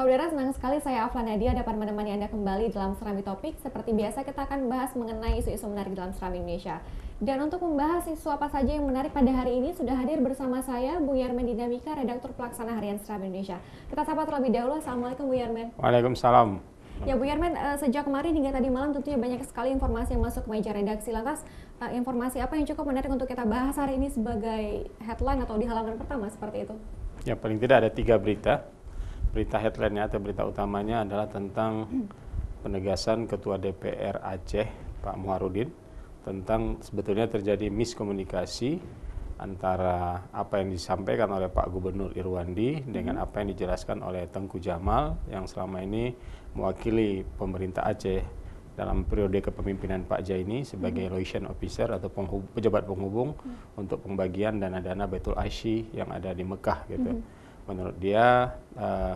Saudara, senang sekali saya Afla Nadia dapat menemani Anda kembali dalam Serambi Topik. Seperti biasa kita akan bahas mengenai isu-isu menarik dalam Serambi Indonesia. Dan untuk membahas isu apa saja yang menarik pada hari ini, sudah hadir bersama saya Bu Yarmen Dinamika, Redaktur Pelaksana Harian Serambi Indonesia. Kita sapa terlebih dahulu. Assalamualaikum Bu Yarmen. Waalaikumsalam. Ya Bu Yarmen, sejak kemarin hingga tadi malam tentunya banyak sekali informasi yang masuk ke meja redaksi. Lantas informasi apa yang cukup menarik untuk kita bahas hari ini sebagai headline atau di halaman pertama seperti itu? Ya, paling tidak ada 3 berita. Berita headline-nya atau berita utamanya adalah tentang penegasan Ketua DPR Aceh, Pak Muharudin, tentang sebetulnya terjadi miskomunikasi antara apa yang disampaikan oleh Pak Gubernur Irwandi dengan apa yang dijelaskan oleh Tengku Jamal yang selama ini mewakili pemerintah Aceh dalam periode kepemimpinan Pak Jaini sebagai liaison officer atau pejabat penghubung untuk pembagian dana-dana Baitul Asyi yang ada di Mekah gitu. Menurut dia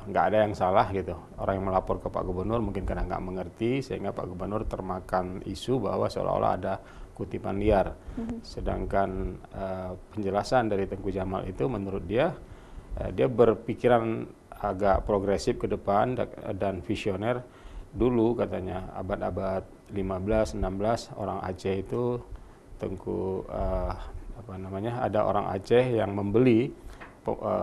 nggak ada yang salah gitu. Orang yang melapor ke Pak Gubernur mungkin karena nggak mengerti sehingga Pak Gubernur termakan isu bahwa seolah-olah ada kutipan liar. Sedangkan penjelasan dari Tengku Jamal itu menurut dia dia berpikiran agak progresif ke depan dan visioner. Dulu katanya abad-abad 15-16 orang Aceh itu ada orang Aceh yang membeli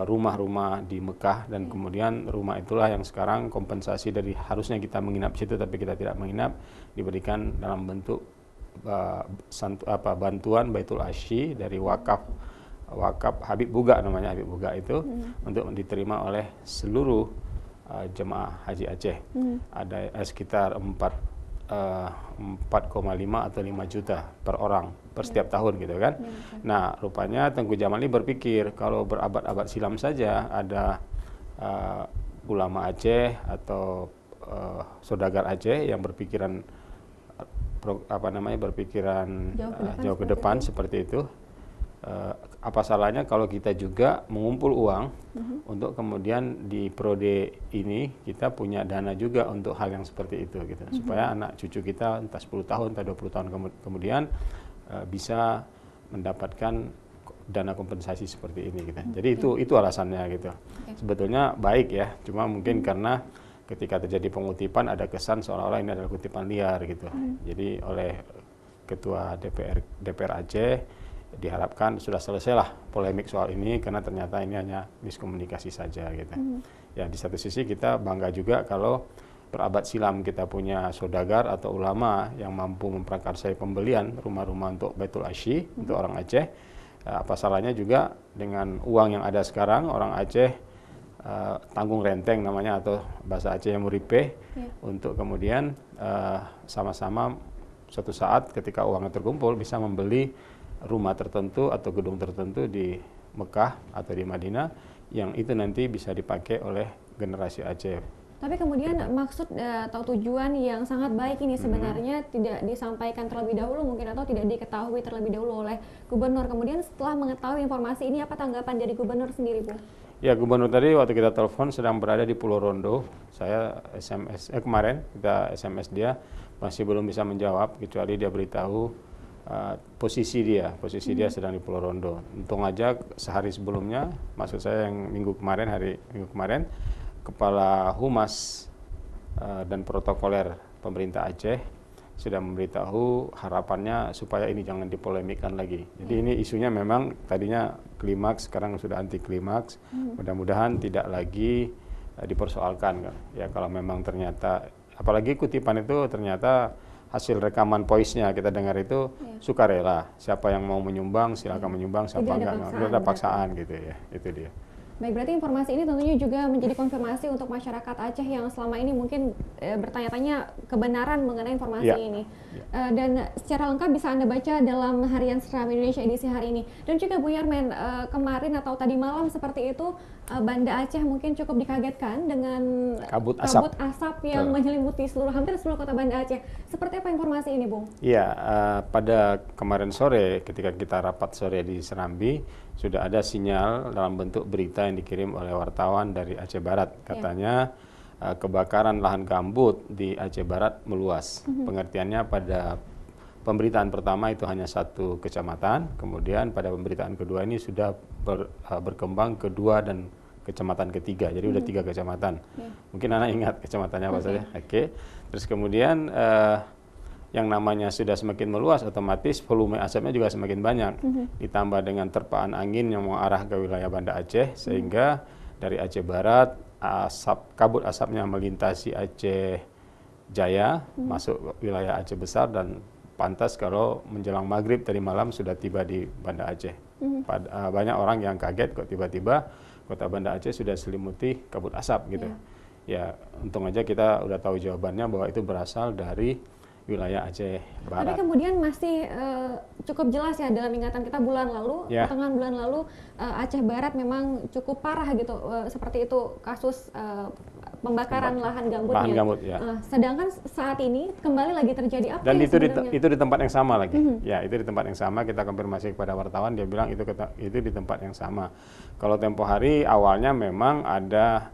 rumah-rumah di Mekah dan kemudian rumah itulah yang sekarang kompensasi dari harusnya kita menginap situ tapi kita tidak menginap diberikan dalam bentuk bantuan Baitul Asyi dari wakaf Habib Buga namanya Habib Buga itu untuk diterima oleh seluruh jemaah haji Aceh. Ada sekitar 4,5 atau 5 juta per orang per setiap tahun gitu kan. Nah, rupanya Tengku Jamal ini berpikir kalau berabad-abad silam saja ada ulama Aceh atau saudagar Aceh yang berpikiran jauh ke depan seperti itu. Apa salahnya kalau kita juga mengumpul uang untuk kemudian di periode ini kita punya dana juga untuk hal yang seperti itu gitu. Supaya anak cucu kita entah 10 tahun entah 20 tahun kemudian bisa mendapatkan dana kompensasi seperti ini gitu. Jadi itu alasannya gitu. Sebetulnya baik ya, cuma mungkin karena ketika terjadi pengutipan ada kesan seolah-olah ini adalah kutipan liar gitu. Jadi oleh Ketua DPR Aceh diharapkan sudah selesailah polemik soal ini karena ternyata ini hanya miskomunikasi saja gitu. Ya di satu sisi kita bangga juga kalau berabad silam kita punya saudagar atau ulama yang mampu memprakarsai pembelian rumah-rumah untuk Baitul Asyi untuk orang Aceh. Apa salahnya juga dengan uang yang ada sekarang orang Aceh tanggung renteng namanya atau bahasa Aceh yang muripe untuk kemudian sama-sama suatu saat ketika uangnya terkumpul bisa membeli rumah tertentu atau gedung tertentu di Mekah atau di Madinah yang itu nanti bisa dipakai oleh generasi Aceh. Tapi kemudian maksud atau tujuan yang sangat baik ini sebenarnya tidak disampaikan terlebih dahulu mungkin atau tidak diketahui terlebih dahulu oleh Gubernur. Kemudian setelah mengetahui informasi ini apa tanggapan dari Gubernur sendiri, Bu? Ya, Gubernur tadi waktu kita telepon sedang berada di Pulau Rondo. Saya kemarin kita SMS dia masih belum bisa menjawab kecuali dia beritahu posisi dia sedang di Pulau Rondo. Untung aja sehari sebelumnya, maksud saya yang minggu kemarin, Kepala Humas dan Protokoler Pemerintah Aceh sudah memberitahu harapannya supaya ini jangan dipolemikkan lagi. Jadi ini isunya memang tadinya klimaks, sekarang sudah anti klimaks. Mudah-mudahan tidak lagi dipersoalkan kan. Ya kalau memang ternyata, apalagi kutipan itu ternyata hasil rekaman voice-nya kita dengar itu sukarela. Siapa yang mau menyumbang silakan menyumbang, siapa enggak ada paksaan gitu ya. Itu dia. Baik, berarti informasi ini tentunya juga menjadi konfirmasi untuk masyarakat Aceh yang selama ini mungkin bertanya-tanya kebenaran mengenai informasi ini. Dan secara lengkap bisa Anda baca dalam Harian Serambi Indonesia edisi hari ini. Dan juga Bu Yarmen, kemarin atau tadi malam seperti itu, Banda Aceh mungkin cukup dikagetkan dengan kabut asap yang menyelimuti hampir seluruh kota Banda Aceh. Seperti apa informasi ini, Bung? Iya, pada kemarin sore ketika kita rapat sore di Serambi, sudah ada sinyal dalam bentuk berita yang dikirim oleh wartawan dari Aceh Barat. Katanya kebakaran lahan gambut di Aceh Barat meluas. Pengertiannya pada pemberitaan pertama itu hanya 1 kecamatan, kemudian pada pemberitaan kedua ini sudah berkembang ke 2 dan kecamatan ketiga, jadi udah 3 kecamatan. Mungkin anak ingat kecamatannya apa saja. Oke. Terus kemudian yang namanya sudah semakin meluas, otomatis volume asapnya juga semakin banyak. Ditambah dengan terpaan angin yang mengarah ke wilayah Banda Aceh, sehingga dari Aceh Barat kabut asapnya melintasi Aceh Jaya, masuk wilayah Aceh Besar, dan pantas kalau menjelang maghrib tadi malam sudah tiba di Banda Aceh. Banyak orang yang kaget kok tiba-tiba kota Banda Aceh sudah selimuti kabut asap gitu. Ya, untung aja kita udah tahu jawabannya bahwa itu berasal dari wilayah Aceh Barat. Tapi kemudian masih cukup jelas ya dalam ingatan kita bulan lalu, pertengahan bulan lalu Aceh Barat memang cukup parah gitu, seperti itu kasus pembakaran lahan gambutnya. Lahan gambut, ya. Sedangkan saat ini kembali lagi terjadi apa? Dan itu di tempat yang sama lagi. Ya, itu di tempat yang sama. Kita konfirmasi kepada wartawan, dia bilang itu di tempat yang sama. Kalau tempo hari awalnya memang ada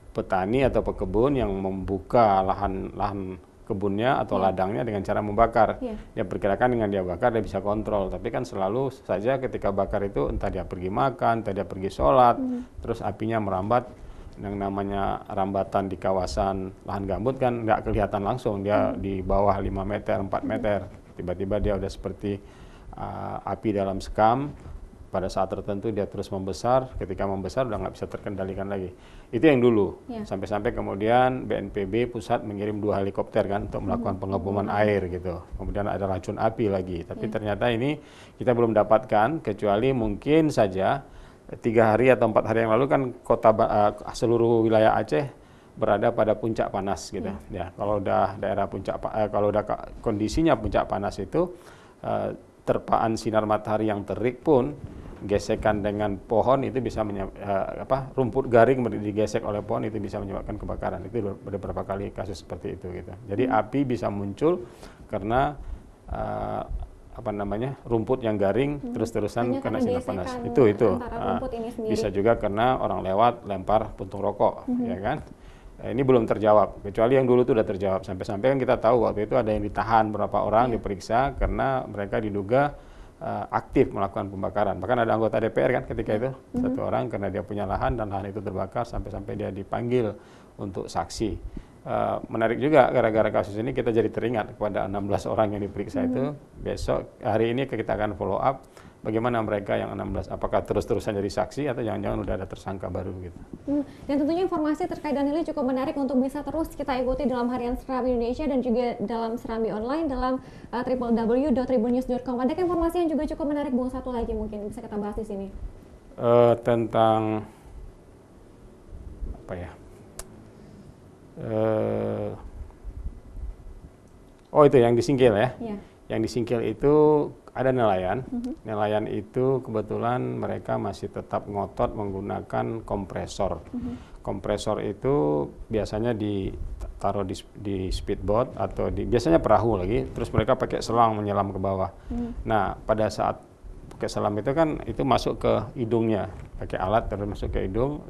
petani atau pekebun yang membuka lahan kebunnya atau ladangnya dengan cara membakar. Dia perkirakan dengan dia bakar dia bisa kontrol, tapi kan selalu saja ketika bakar itu entah dia pergi makan, entah dia pergi sholat, terus apinya merambat. Yang namanya rambatan di kawasan lahan gambut kan nggak kelihatan langsung, dia di bawah 5 meter, 4 meter, tiba-tiba dia udah seperti api dalam sekam. Pada saat tertentu dia terus membesar, ketika membesar udah nggak bisa terkendalikan lagi. Itu yang dulu, sampai-sampai kemudian BNPB pusat mengirim 2 helikopter kan untuk melakukan pengebuman air gitu. Kemudian ada racun api lagi, tapi ternyata ini kita belum dapatkan, kecuali mungkin saja 3 hari atau 4 hari yang lalu kan seluruh wilayah Aceh berada pada puncak panas gitu. Ya, kalau udah daerah kalau udah kondisinya puncak panas itu, terpaan sinar matahari yang terik pun gesekan dengan pohon itu bisa rumput garing digesek oleh pohon itu bisa menyebabkan kebakaran. Itu beberapa kali kasus seperti itu gitu. Jadi api bisa muncul karena rumput yang garing terus-terusan kena sinar panas. Itu bisa juga karena orang lewat lempar puntung rokok, ya kan? Ini belum terjawab, kecuali yang dulu itu sudah terjawab. Sampai-sampai kan kita tahu waktu itu ada yang ditahan berapa orang diperiksa karena mereka diduga aktif melakukan pembakaran. Bahkan ada anggota DPR kan ketika itu, 1 orang karena dia punya lahan dan lahan itu terbakar, sampai-sampai dia dipanggil untuk saksi. Menarik juga, gara-gara kasus ini kita jadi teringat kepada 16 orang yang diperiksa itu. Besok, hari ini kita akan follow up bagaimana mereka yang 16, apakah terus-terusan jadi saksi atau jangan-jangan udah ada tersangka baru gitu. Dan tentunya informasi terkait Danili cukup menarik untuk bisa terus kita ikuti dalam Harian Serambi Indonesia dan juga dalam Serambi Online dalam www.tribunnews.com. Ada informasi yang juga cukup menarik, Bung, satu lagi mungkin bisa kita bahas di sini. Tentang apa ya? Itu yang disingkil ya. Yang disingkil itu ada nelayan. Nelayan itu kebetulan mereka masih tetap ngotot menggunakan kompresor. Kompresor itu biasanya ditaruh di speedboat atau biasanya perahu lagi, terus mereka pakai selang menyelam ke bawah. Nah, pada saat pakai selam itu kan itu masuk ke hidungnya, pakai alat terus masuk ke hidung.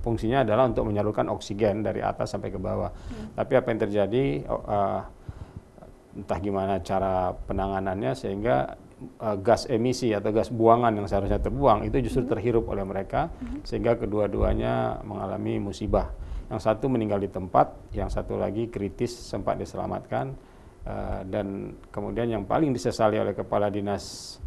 Fungsinya adalah untuk menyalurkan oksigen dari atas sampai ke bawah. Tapi apa yang terjadi, entah gimana cara penanganannya sehingga gas emisi atau gas buangan yang seharusnya terbuang itu justru terhirup oleh mereka, sehingga kedua-duanya mengalami musibah. Yang satu meninggal di tempat, yang satu lagi kritis sempat diselamatkan, dan kemudian yang paling disesali oleh Kepala Dinas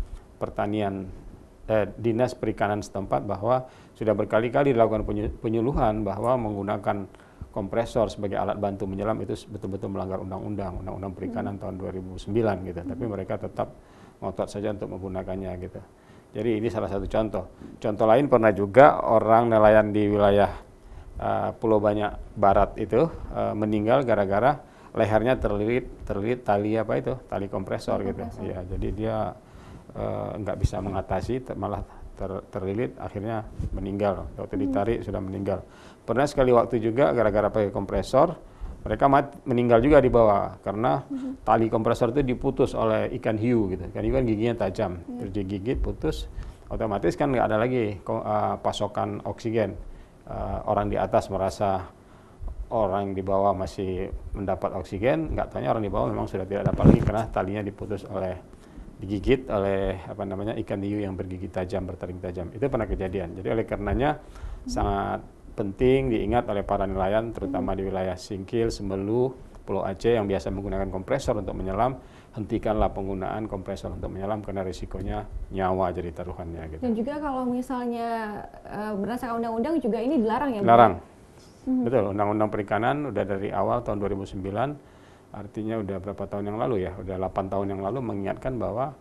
Dinas Perikanan setempat bahwa sudah berkali-kali dilakukan penyuluhan bahwa menggunakan kompresor sebagai alat bantu menyelam itu betul-betul melanggar undang-undang perikanan tahun 2009 gitu. Tapi mereka tetap ngotot saja untuk menggunakannya gitu. Jadi ini salah satu contoh. Contoh lain pernah juga orang nelayan di wilayah Pulau Banyak Barat itu meninggal gara-gara lehernya terlilit tali kompresor gitu. Ya, jadi dia nggak bisa mengatasi, malah terlilit, akhirnya meninggal. Waktu ditarik sudah meninggal. Pernah sekali waktu juga gara-gara pakai kompresor, mereka meninggal juga di bawah karena tali kompresor itu diputus oleh ikan hiu gitu. Ikan hiu kan giginya tajam, terus digigit, putus, otomatis kan nggak ada lagi pasokan oksigen. Orang di atas merasa orang di bawah masih mendapat oksigen, nggak tanya orang di bawah memang sudah tidak dapat lagi karena talinya diputus oleh digigit oleh ikan hiu yang bergigi tajam, bertaring tajam. Itu pernah kejadian. Jadi oleh karenanya sangat penting diingat oleh para nelayan, terutama di wilayah Singkil, Semelu, Pulau Aceh yang biasa menggunakan kompresor untuk menyelam, hentikanlah penggunaan kompresor untuk menyelam karena risikonya nyawa jadi taruhannya. Gitu. Dan juga kalau misalnya berdasarkan undang-undang juga ini dilarang ya? Dilarang. Betul, Undang-Undang Perikanan udah dari awal tahun 2009. Artinya udah berapa tahun yang lalu ya, udah 8 tahun yang lalu mengingatkan bahwa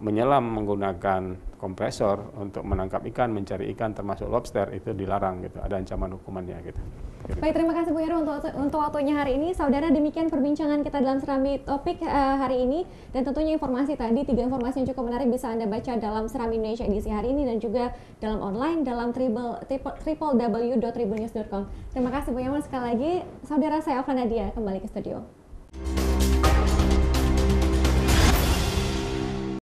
menyelam menggunakan kompresor untuk menangkap ikan, mencari ikan termasuk lobster itu dilarang gitu, ada ancaman hukumannya gitu. Baik, terima kasih Bu Heru untuk waktunya hari ini. Saudara, demikian perbincangan kita dalam Serambi Topik hari ini, dan tentunya informasi tadi, 3 informasi yang cukup menarik bisa Anda baca dalam Serambi Indonesia edisi hari ini dan juga dalam online dalam www.tribunnews.com. Terima kasih Bu Yaman sekali lagi. Saudara, saya Alva Nadia kembali ke studio.